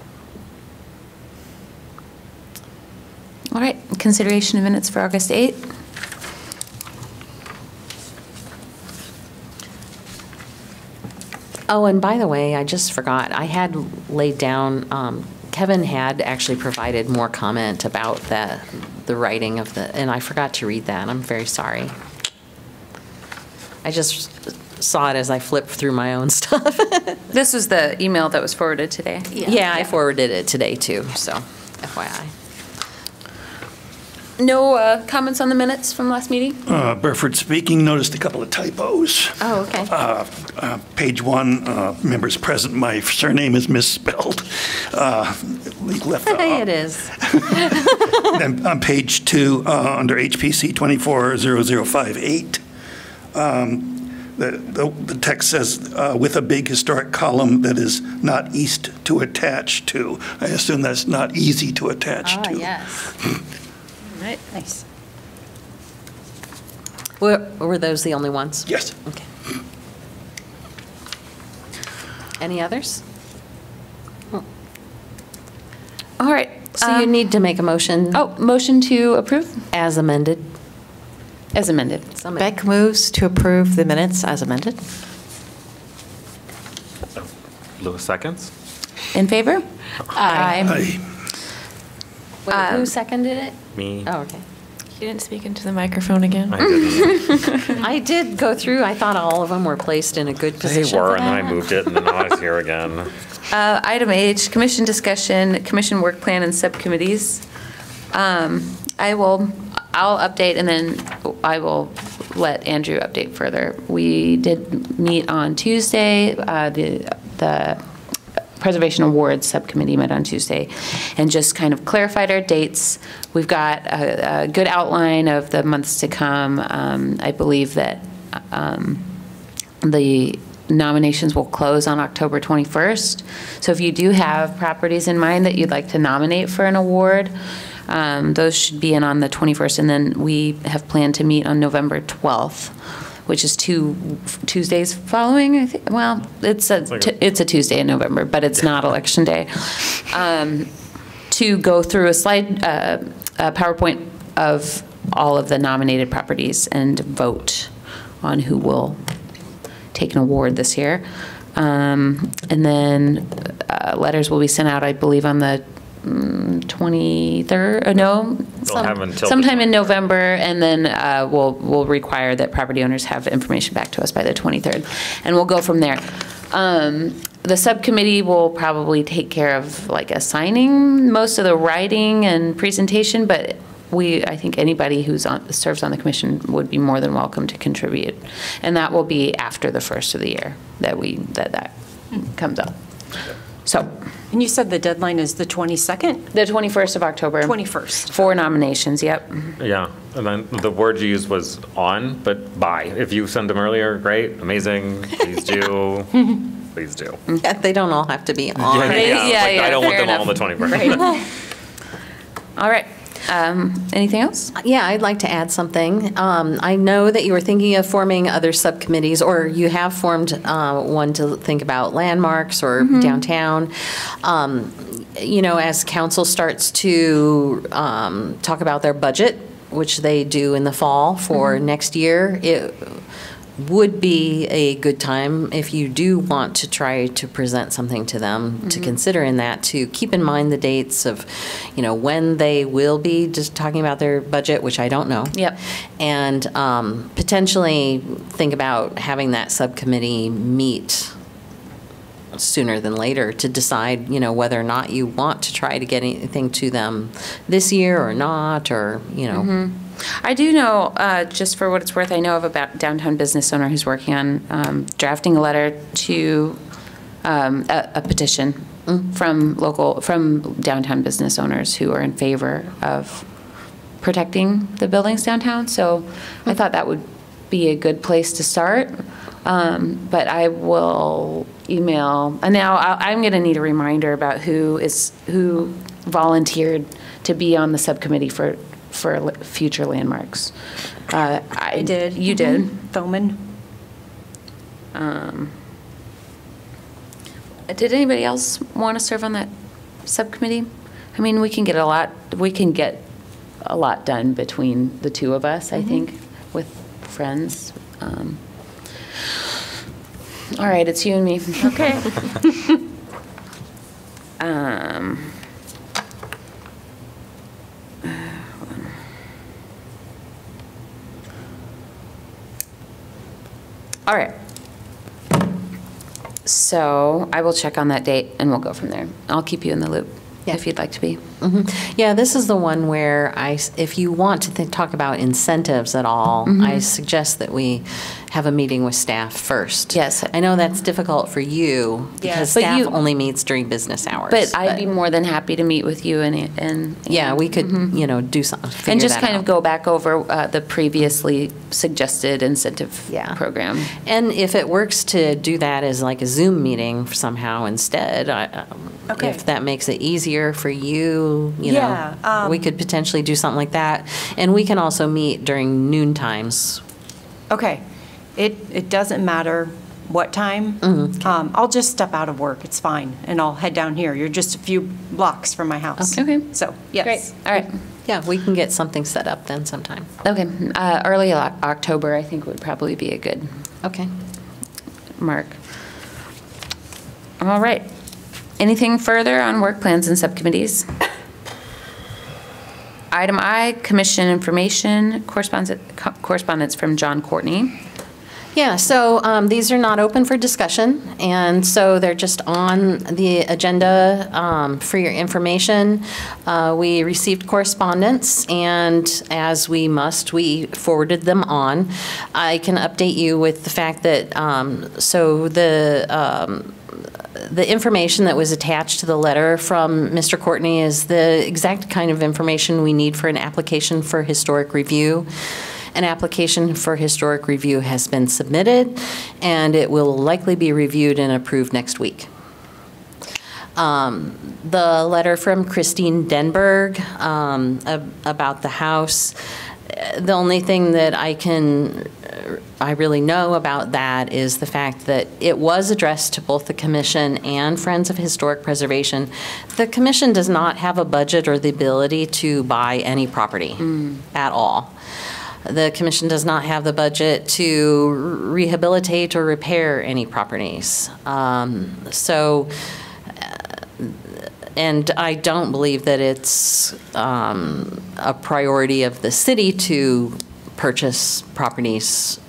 All right, consideration of minutes for August 8th. Oh, and by the way, I just forgot, I had laid down, Kevin had actually provided more comment about the writing of and I forgot to read that. I'm very sorry. I just saw it as I flipped through my own stuff. This was the email that was forwarded today. Yeah, I forwarded it today too, so FYI. No comments on the minutes from last meeting? Burford speaking. Noticed a couple of typos. Oh, okay. Page 1, members present, my surname is misspelled. Left It is. Then on page 2, under HPC 240058, the text says, with a big historic column that is not east to attach to. I assume that's not easy to attach to. Yes. Right. Nice. Were those the only ones? Yes. Okay. Any others? All right. So you need to make a motion. Oh, motion to approve? As amended. As amended. Beck moves to approve the minutes as amended. Lewis seconds. In favor? Aye. Aye. Wait, who seconded it? Me. Oh, okay. You didn't speak into the microphone again. I didn't. I did go through, I thought all of them were placed in a good They position were, for and then I that. moved it, and then now it's here again. Item H, commission discussion, commission work plan and subcommittees. I'll update and then I will let Andrew update further. We did meet on Tuesday, the Preservation Awards Subcommittee met on Tuesday and just kind of clarified our dates. We've got a good outline of the months to come. I believe that the nominations will close on October 21st. So if you do have properties in mind that you'd like to nominate for an award, those should be in on the 21st. And then we have planned to meet on November 12th, which is Tuesdays following, I think. Well, it's a Tuesday in November, but it's not Election Day. To go through a slide, a PowerPoint of all of the nominated properties and vote on who will take an award this year. And then letters will be sent out, I believe, on the 23rd, They'll have until sometime in November, and then we'll require that property owners have information back to us by the 23rd, and we'll go from there. The subcommittee will probably take care of like assigning most of the writing and presentation, but I think anybody who's serves on the commission would be more than welcome to contribute, and that will be after the first of the year that comes up. So. And you said the deadline is the 22nd? The 21st of October. 21st. 4 nominations, yep. Yeah, and then the word you used was on, but by. If you send them earlier, great, amazing, please do, please do. Yeah, they don't all have to be on. Yeah, I don't want fair them all on the enough. 21st. All right. Anything else? Yeah, I'd like to add something. I know that you were thinking of forming other subcommittees, or you have formed one to think about landmarks or downtown. As council starts to talk about their budget, which they do in the fall for next year, it would be a good time, if you do want to try to present something to them, to consider in that, to keep in mind the dates of, when they will be just talking about their budget, which I don't know. Yep. And potentially think about having that subcommittee meet sooner than later to decide, whether or not you want to try to get anything to them this year or not, or, I do know, just for what it's worth, I know of a downtown business owner who's working on drafting a letter to a petition from downtown business owners who are in favor of protecting the buildings downtown. So I thought that would be a good place to start. But I will email, and now I'm going to need a reminder about who volunteered to be on the subcommittee for future landmarks. I did. You did. Thoman. Did anybody else want to serve on that subcommittee? I mean, we can get a lot done between the two of us, I think, with friends. All right, it's you and me. Okay. All right. So I will check on that date and we'll go from there. I'll keep you in the loop if you'd like to be. Yeah, this is the one where if you want to talk about incentives at all, I suggest that we have a meeting with staff first. Yes. I know that's difficult for you because But staff only meets during business hours. But I'd be more than happy to meet with you and yeah, we could, do something, figure and just that kind out. of go back over the previously suggested incentive program. And if it works to do that as like a Zoom meeting somehow instead, if that makes it easier for you, we could potentially do something like that. And we can also meet during noon times. Okay. It doesn't matter what time. I'll just step out of work. It's fine. And I'll head down here. You're just a few blocks from my house. Okay. So, yes. Great. All right. Yeah, we can get something set up then sometime. Okay. Early October, I think, would probably be a good Okay. mark. All right. Anything further on work plans and subcommittees? Item I, commission information, correspondence from John Courtney. Yeah, so these are not open for discussion, and so they're just on the agenda for your information. We received correspondence, and as we must, we forwarded them on. I can update you with the fact that, the information that was attached to the letter from Mr. Courtney is the exact kind of information we need for an application for historic review. An application for historic review has been submitted, and it will likely be reviewed and approved next week. The letter from Christine Denberg about the house, the only thing that I really know about that is the fact that it was addressed to both the Commission and Friends of Historic Preservation. The Commission does not have a budget or the ability to buy any property at all. The Commission does not have the budget to rehabilitate or repair any properties. And I don't believe that it's a priority of the city to purchase properties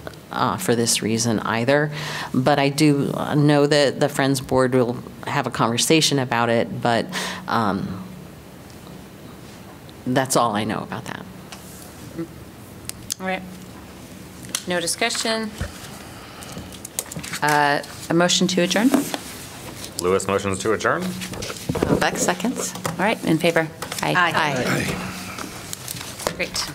for this reason either. But I do know that the Friends Board will have a conversation about it, but that's all I know about that. All right. No discussion. A motion to adjourn? Lewis motions to adjourn. Beck seconds. All right, in favor? Aye. Aye. Great.